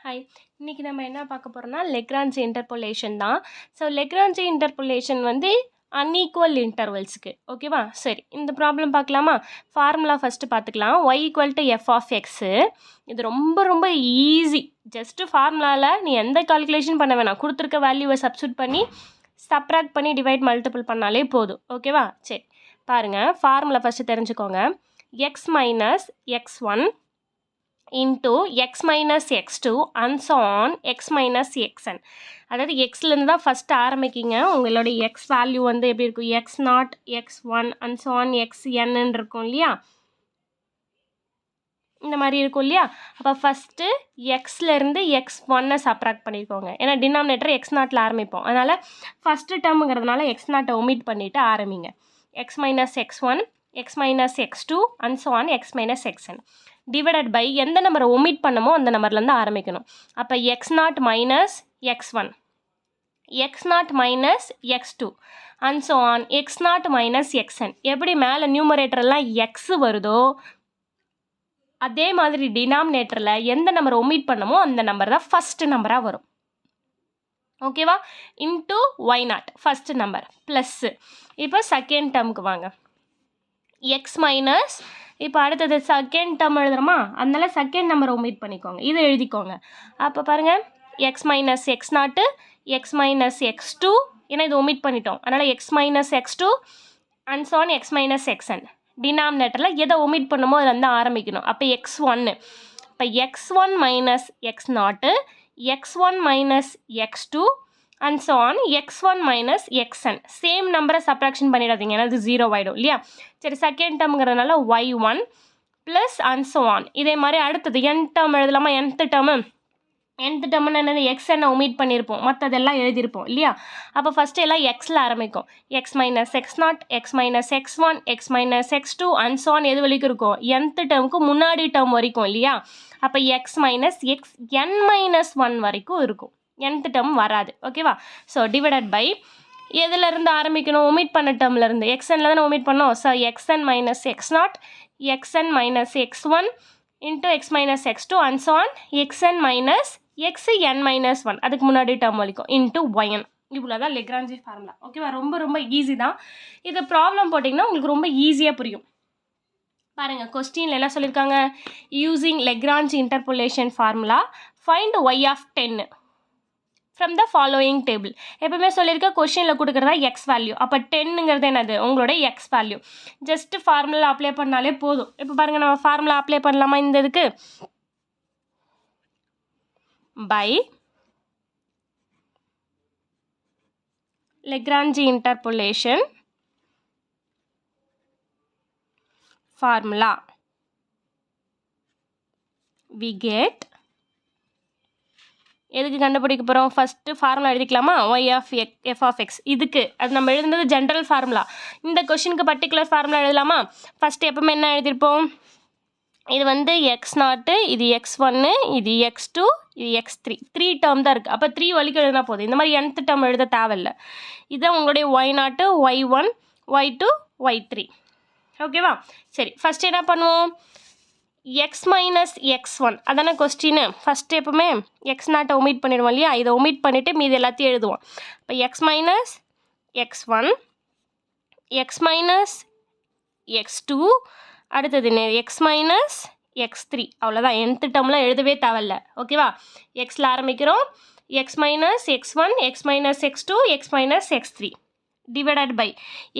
Hi, இன்றைக்கி நம்ம என்ன பார்க்க போகிறோம்னா லெக்ரான்ஜ் இன்டர்போலேஷன் தான். ஸோ லெக்ரான்ஜ் இன்டர்போலேஷன் வந்து அன்ஈக்குவல் இன்டர்வல்ஸுக்கு. ஓகேவா? சரி, இந்த ப்ராப்ளம் பார்க்கலாமா? ஃபார்முலா ஃபஸ்ட்டு பார்த்துக்கலாம். y = f(x). இது ரொம்ப ரொம்ப ஈஸி. ஜஸ்ட்டு ஃபார்முலாவில் நீ எந்த கால்குலேஷன் பண்ண வேணாம், கொடுத்துருக்க வேல்யூவை சப்ஸ்டியூட் பண்ணி சப்ராக்ட் பண்ணி டிவைட் மல்டிபிள் பண்ணாலே போதும். ஓகேவா? சரி, பாருங்கள், ஃபார்முலா ஃபஸ்ட்டு தெரிஞ்சுக்கோங்க. x - x1 into x minus x2 and so on x minus xn. அதாவது எக்ஸ்லேருந்து தான் ஃபஸ்ட்டு ஆரம்பிக்கிங்க. உங்களுடைய எக்ஸ் வேல்யூ வந்து எப்படி இருக்கும்? x0, x1 and so on xn இருக்கும் இல்லையா? இந்த மாதிரி இருக்கும் இல்லையா? அப்போ ஃபஸ்ட்டு எக்ஸ்லேருந்து x1 சப்ராக்ட் பண்ணியிருக்கோங்க. ஏன்னா டினாமினேட்டர் x0ல் ஆரம்பிப்போம். அதனால் ஃபஸ்ட்டு டேர்முங்கிறதுனால x0 ஒமிட் பண்ணிவிட்டு ஆரம்பிங்க. x minus x1, x minus x2 and so on x minus xn divided by எந்த நம்பரை ஒமிட் பண்ணமோ அந்த நம்பர்லேருந்து ஆரம்பிக்கணும். அப்போ x0 minus x1, x0 minus x2 and so on x0 minus xn. எப்படி மேலே நியூமரேட்டரெல்லாம் எக்ஸ் வருதோ அதே மாதிரி டினாமினேட்டரில் எந்த நம்பரை ஒமிட் பண்ணமோ அந்த நம்பர் தான் ஃபஸ்ட்டு நம்பராக வரும். ஓகேவா? Into y0 first number plus. இப்போ செகண்ட் டேர்முக்கு வாங்க. x மைனஸ், இப்போ அடுத்தது செகண்ட் டேர்ம் எழுதுகிறோமா, அதனால செகண்ட் நம்பரை ஒமிட் பண்ணிக்கோங்க. இதை எழுதிக்கோங்க. அப்போ பாருங்கள், x minus x0, x minus x2, ஏன்னா இது ஒமிட் பண்ணிட்டோம். அதனால் x minus x2 and so on x minus xn. டினாமினேட்டரில் எதை ஒமிட் பண்ணுமோ அதில் வந்து ஆரம்பிக்கணும். அப்போ x1, இப்போ x1 minus x0, x1 minus x2 and so on x1 minus xn. Same நம்பரை சப்ராக்ஷன் பண்ணிடாதீங்க, ஏன்னா அது 0 ஆகிடும் இல்லையா? சரி, செகண்ட் டேர்முங்கிறதுனால y1 plus and so on. இதே மாதிரி அடுத்தது n டேர்ம் எழுதலாமா? nth டேர்ம்னு என்னது? xn ஒமிட் பண்ணியிருப்போம், மற்றதெல்லாம் எழுதியிருப்போம் இல்லையா? அப்போ ஃபஸ்ட்டு எல்லாம் எக்ஸில் ஆரம்பிக்கும். x minus x0, x minus x1, x minus x2 and so on எது வரைக்கும் இருக்கும்? nth டேர்முக்கு முன்னாடி டேர்ம் வரைக்கும் இல்லையா? அப்போ x மைனஸ் xn மைனஸ் 1 வரைக்கும் இருக்கும். nth டேர்ம் வராது. ஓகேவா? ஸோ டிவைடட் பை எதுலேருந்து ஆரம்பிக்கணும்? ஒமிட் பண்ண டேர்ம்லேருந்து. xnல தானே ஒமிட் பண்ணோம். So xn minus x0, xn minus x1 into x minus x2 and so on xn minus xn minus 1 அதுக்கு முன்னாடி டேர்ம் வரைக்கும் இன்ட்டு yn. இவ்வளோ தான் லெக்ரான்ஜி ஃபார்முலா. ஓகேவா? ரொம்ப ரொம்ப ஈஸி தான். இது ப்ராப்ளம் போட்டிங்கன்னா உங்களுக்கு ரொம்ப ஈஸியாக புரியும். பாருங்கள், கொஸ்டினில் என்ன சொல்லியிருக்காங்க? Using Lagrange interpolation formula find y of 10 from the following table. எப்பவுமே சொல்லியிருக்க கொஷினில் கொடுக்குறதா எக்ஸ் வேல்யூ. அப்போ 10ங்கிறது என்னது? உங்களோட X value. Just formula apply பண்ணாலே போதும். இப்போ பாருங்கள், நம்ம ஃபார்முலா அப்ளை பண்ணலாமா இந்த இதுக்கு? By Lagrange interpolation formula we get, எதுக்கு கண்டுபிடிக்க போகிறோம்? ஃபஸ்ட்டு ஃபார்முலா எழுதிக்கலாமா? y of f of x. இதுக்கு அது நம்ம எழுதுனது ஜென்ரல் ஃபார்முலா. இந்த கொஷினுக்கு பர்டிகுலர் ஃபார்முலா எழுதலாமா? ஃபஸ்ட்டு எப்பவுமே என்ன எழுதியிருப்போம்? இது வந்து x0, இது x1, இது x2, இது x3. 3 டேர்ம் தான் இருக்குது. அப்போ 3 வழிக்கு எழுதினா போதும். இந்த மாதிரி nth டேர்ம் எழுத தேவையில்லை. இதுதான் உங்களுடைய y0, y1, y2, y3. ஓகேவா? சரி, ஃபஸ்ட்டு என்ன பண்ணுவோம்? x மைனஸ் x1 அதான கொஸ்டின். ஃபஸ்ட்டு எப்பவுமே x0 ஒமிட் பண்ணிடுவோம் இல்லையா? இதை ஒமிட் பண்ணிவிட்டு மீது எல்லாத்தையும் எழுதுவோம். இப்போ x minus x1, x minus x2, அடுத்தது என்ன? x minus x3. அவ்வளோதான். nth டேர்ம்லாம் எழுதவே தேவையில்ல. ஓகேவா? எக்ஸில் ஆரம்பிக்கிறோம். x minus x1, x minus x2, x minus x3 divided by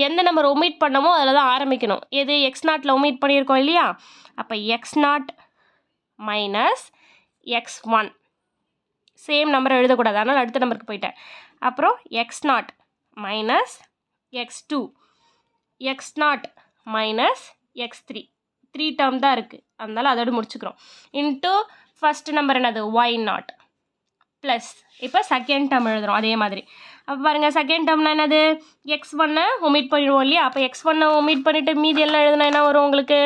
எந்த நம்பர் ஒமிட் பண்ணமோ அதில் தான் ஆரம்பிக்கணும். எது? x0ல் ஒமிட் பண்ணியிருக்கோம் இல்லையா? அப்போ x0 மைனஸ் x1 சேம் நம்பரை எழுதக்கூடாது, அதனால் அடுத்த நம்பருக்கு போயிட்டேன். அப்புறம் x0 minus x2, x0 minus x3. 3 term தான் இருக்குது, அதனால் அதோடு முடிச்சுக்கிறோம். இன்ட்டு ஃபஸ்ட்டு நம்பர் என்னது? y0 ப்ளஸ் இப்போ செகண்ட் டேர்ம் எழுதுகிறோம் அதே மாதிரி. அப்போ பாருங்கள், செகண்ட் டேர்ம்னா என்னது? x1 ஒமிட் பண்ணிடுவோம் இல்லையா? அப்போ x1 ஒமிட் பண்ணிவிட்டு மீதி எல்லாம் எழுதுனா என்ன வரும் உங்களுக்கு?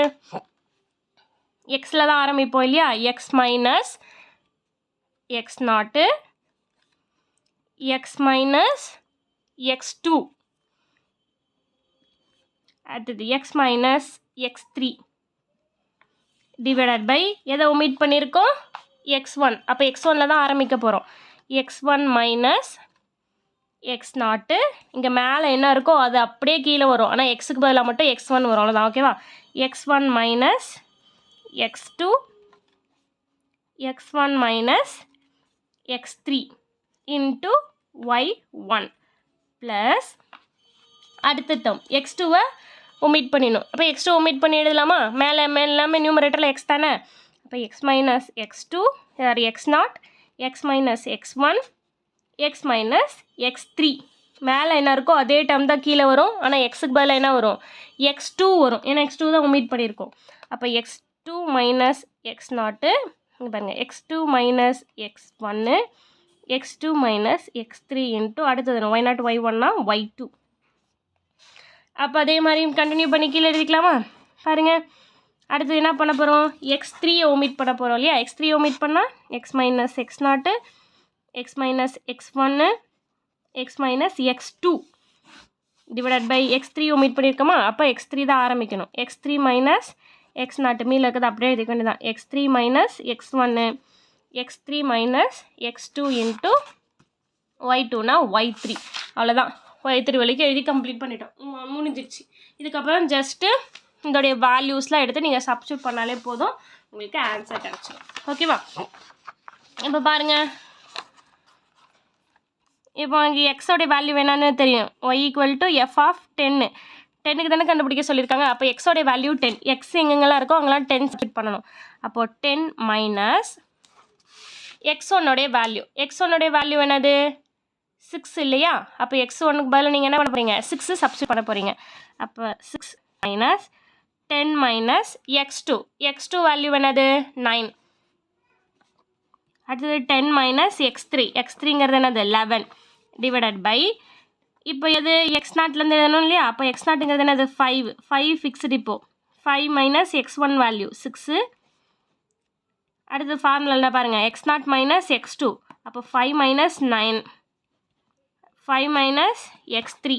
எக்ஸில் தான் ஆரம்பிப்போம் இல்லையா? x minus x0, x minus x2, அடுத்தது x minus x3 divided by எதை ஒமிட் பண்ணியிருக்கோம்? x1 அப்போ x1ல் தான் ஆரம்பிக்க போகிறோம். x1 மைனஸ் எக்ஸ் நாட்டு இங்கே மேலே என்ன இருக்கோ அது அப்படியே கீழே வரும். ஆனால் எக்ஸுக்கு பதிலாக மட்டும் x1 வரும், அவ்வளோதான். ஓகேவா? x1 minus x2 x1 minus x3 into y1 plus அடுத்த டேர்ம் x2வை ஒமிட் பண்ணிடணும். அப்போ x2 ஒமிட் பண்ணி எழுதலாமா? மேலே எல்லாமே நியூமரேட்டரில் x தானே. அப்போ x minus x2 x0 x minus x1 x minus x3 மேலே என்ன இருக்கோ அதே டேர்ம் தான் கீழே வரும். ஆனால் எக்ஸுக்கு பதிலாக என்ன வரும்? x2 வரும். ஏன்னா x2 தான் ஒமிட் பண்ணியிருக்கோம். அப்போ x2 மைனஸ் x0 இங்கே பாருங்கள் x2 minus x1 x2 minus x3 into அடுத்தது y0 y1னா y2. அப்போ அதே மாதிரி கண்டினியூ பண்ணி கீழே எழுதிக்கலாமா? பாருங்கள் அடுத்தது என்ன பண்ண போகிறோம்? x3யை ஒமிட் பண்ண போகிறோம் இல்லையா? x3 ஒமிட் பண்ணால் x minus x0 x minus x1 x minus x2 divided by x3 omit பண்ணியிருக்கோமா? அப்போ x3 தான் ஆரம்பிக்கணும். x3 மைனஸ் x0 மீல இருக்கிறது அப்படியே எழுதிக்க வேண்டியதான். x3 minus x1 x3 minus x2 into y2னா y3. அவ்வளோதான். y3 வரைக்கும் எழுதி கம்ப்ளீட் பண்ணிட்டோம். முடிஞ்சிடுச்சு. இதுக்கப்புறம் ஜஸ்ட்டு இதோடைய வேல்யூஸ்லாம் எடுத்து நீங்கள் சப்ஸ்டியூட் பண்ணாலே போதும், உங்களுக்கு ஆன்சர் கிடச்சிடும். ஓகேவா? இப்போ பாருங்கள், இப்போ இங்கே எக்ஸோடைய வேல்யூ என்னன்னு தெரியும். y equal to f of 10 10க்கு தானே கண்டுபிடிக்க சொல்லியிருக்காங்க. அப்போ எக்ஸோடைய வேல்யூ 10. எக்ஸ் எங்கெங்கெல்லாம் இருக்கோ அங்கெல்லாம் 10 சப்ஸ்டியூட் பண்ணணும். அப்போது 10 மைனஸ் x1 வேல்யூ வேல்யூ என்னது? 6 இல்லையா? அப்போ x1க்கு பதில் நீங்கள் என்ன பண்ண போகிறீங்க? 6 சப்ஸ்டியூட் பண்ண போகிறீங்க. அப்போ 6 மைனஸ் 10 மைனஸ் x2 வேல்யூ என்னது? 9. அடுத்தது 10 மைனஸ் x3ங்கிறது என்னது? 11 டிவைடட் பை இப்போ எது x0லேருந்து எழுதணும் இல்லையா? அப்போ x0ங்கிறது என்னது? 5 ஃபிக்ஸ்டு. இப்போது 5 மைனஸ் x1 வேல்யூ 6. அடுத்து ஃபார்முலா பாருங்கள், x0 மைனஸ் x2 அப்போ 5 minus 9 5 minus x3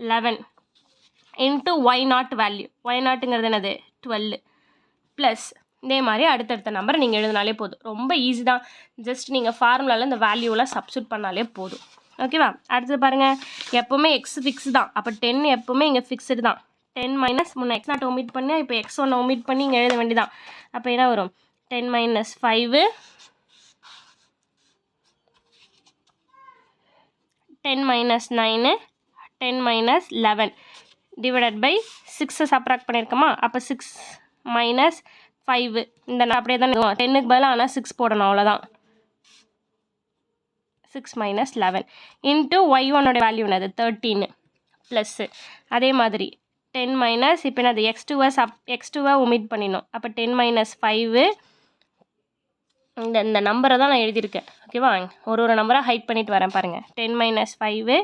11 into y0 value y0ங்கிறது என்னது? 12 ப்ளஸ் இதே மாதிரி அடுத்தடுத்த நம்பரை நீங்கள் எழுதினாலே போதும். ரொம்ப ஈஸி தான். ஜஸ்ட் நீங்கள் ஃபார்முலாவில் இந்த வேல்யூலாம் சப்ஸ்டியூட் பண்ணாலே போதும். ஓகேவா? அடுத்தது பாருங்கள், எப்போவுமே எக்ஸ் ஃபிக்ஸ் தான். அப்போ 10 எப்போவுமே இங்கே ஃபிக்ஸ்டு தான். 10 மைனஸ் முன்னே x0 ஒமிட் பண்ணி இப்போ x1 ஒமிட் பண்ணி இங்கே எழுத வேண்டியதான். அப்போ என்ன வரும்? 10 minus 5 10 minus 9 10 minus 11 divided by 6 subtract பண்ணியிருக்கோமா? அப்போ 6 மைனஸ் 5 இந்த அப்படியே தான் இருக்கும். 10க்கு பதிலாக ஆனால் 6 போடணும், அவ்வளோதான். 6 மைனஸ் 11 இன்ட்டு y1 வேல்யூ என்னது? 13 ப்ளஸ்ஸு அதே மாதிரி 10 மைனஸ் இப்போ என்னது? x2வை ஒமிட் பண்ணிடணும். அப்போ 10 மைனஸ் 5 இந்த நம்பரை தான் நான் எழுதியிருக்கேன். ஓகேவா? ஒரு நம்பராக ஹைட் பண்ணிட்டு வரேன் பாருங்கள். 10 மைனஸ் 5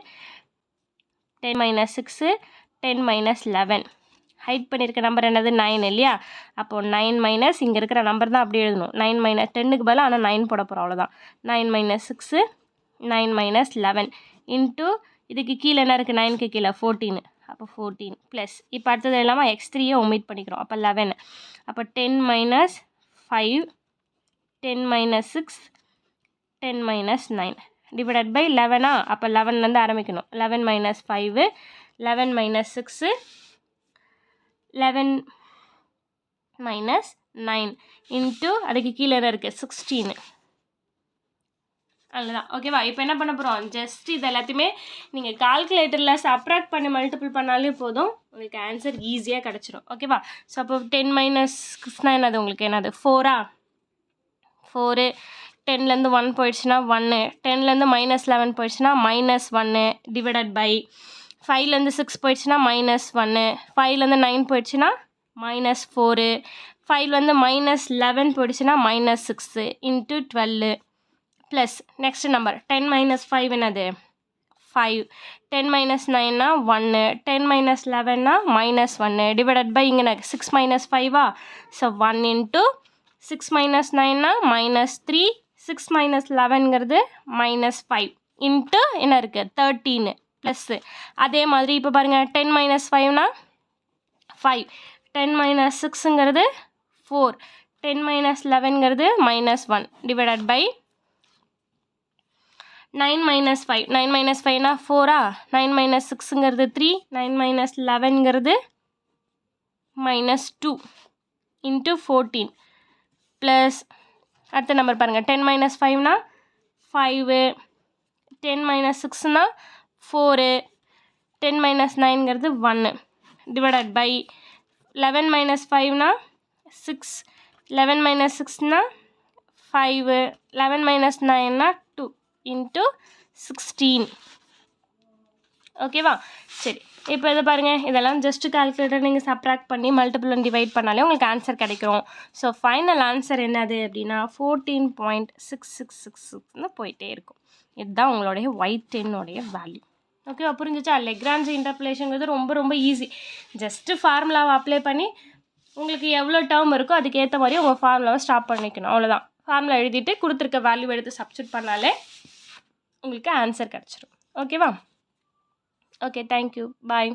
10 மைனஸ் 6 10 மைனஸ் 11 ஹைட் பண்ணியிருக்க நம்பர் என்னது? 9 இல்லையா? அப்போது 9 மைனஸ் இங்கே இருக்கிற நம்பர் தான் அப்படி எழுதணும். 9 மைனஸ் 10க்கு பதிலாக ஆனால் 9 போட போகிறோம், அவ்வளோதான். 9 மைனஸ் 6 9 மைனஸ் 11 இன்ட்டு இதுக்கு கீழே என்ன இருக்குது? 9க்கு கீழே 14. அப்போ 14 ப்ளஸ் இப்போ அடுத்தது இல்லாமல் x3யை ஒமிட் பண்ணிக்கிறோம். அப்போ 11. அப்போ 10 minus 5 10 minus 6 10 minus 9 divided by 11. அப்போ 11லேருந்து ஆரம்பிக்கணும். 11 மைனஸ் 5 11 மைனஸ் 6 11 மைனஸ் 9 இன்ட்டு அதுக்கு கீழே இருக்குது 16. அவ்வளோதான். ஓகேவா? இப்போ என்ன பண்ண போகிறோம்? ஜஸ்ட் இது எல்லாத்தையுமே நீங்கள் கால்குலேட்டரில் சப்ராக்ட் பண்ணி மல்டிபிள் பண்ணாலே போதும், உங்களுக்கு ஆன்சர் ஈஸியாக கிடச்சிரும். ஓகேவா? ஸோ அப்போ 10 மைனஸ் 6னா என்னது? உங்களுக்கு என்னது? 4 4 10லேருந்து 1 போயிடுச்சுன்னா 1 10லேருந்து மைனஸ் 11 போயிடுச்சுன்னா மைனஸ் 1 டிவைடட் பை 5லேருந்து 6 போயிடுச்சுன்னா மைனஸ் 1 5லேருந்து 9 போயிடுச்சுன்னா மைனஸ் 4 5லேருந்து மைனஸ் 11 போயிடுச்சுன்னா minus 6 into 12 plus next number 10 minus 5 என்னது? 5 10 மைனஸ் 9னா 1 10 மைனஸ் 11னா மைனஸ் 1 டிவைடட் பை இங்கே 6 மைனஸ் 5 ஸோ 1 இன்ட்டு 6 மைனஸ் 9னா மைனஸ் 3 6 மைனஸ் 11ங்கிறது மைனஸ் 5 இன்ட்டு என்ன இருக்குது? 13 ப்ளஸ்ஸு அதே மாதிரி இப்போ பாருங்கள் 10 மைனஸ் 5னா 5 10 மைனஸ் 6ங்கிறது 4 10 மைனஸ் 11ங்கிறது -1 டிவைடட் பை 9 மைனஸ் 5. 9 மைனஸ் 5னா 4ஆ, 9 மைனஸ் 6ங்கிறது 3, 9 மைனஸ் 11ங்கிறது -2 இன்ட்டு 14 ப்ளஸ் அடுத்த நம்பர் பாருங்கள். 10 மைனஸ் 5னா 5, 10 மைனஸ் 6னா 4, 10 மைனஸ் 9ங்கிறது 1 டிவைடட் பை 11 மைனஸ் 5னா 6, 11 மைனஸ் 6னா 5, 11 மைனஸ் 9னா 2 இன்ட்டு 16. ஓகேவா? சரி, இப்போ இதை பாருங்கள். இதெல்லாம் ஜஸ்ட் கால்குலேட்டர் நீங்கள் சப்ராக்ட் பண்ணி மல்டிபிள் அண்ட் டிவைட் பண்ணாலே உங்களுக்கு ஆன்சர் கிடைக்கும். ஸோ ஃபைனல் ஆன்சர் என்னது அப்படின்னா 14.6666ன்னு போயிட்டே இருக்கும். இதுதான் உங்களுடைய y10 வேல்யூ. ஓகேவா? புரிஞ்சிச்சா? லெக்ரான்ஜ் இன்டர்போலேஷன்ங்கிறது ரொம்ப ரொம்ப ஈஸி. ஜஸ்ட்டு ஃபார்முலாவை அப்ளை பண்ணி உங்களுக்கு எவ்வளோ டேர்ம் இருக்கோ அதுக்கேற்ற மாதிரி உங்கள் ஃபார்முலாவை ஸ்டாப் பண்ணிக்கணும். அவ்வளோதான். ஃபார்முலா எழுதிட்டு கொடுத்துருக்க வேல்யூ எடுத்து சப்ஸ்டியூட் பண்ணாலே உங்களுக்கு ஆன்சர் கிடச்சிரும். ஓகேவா? ஓகே, தேங்க்யூ, பாய்.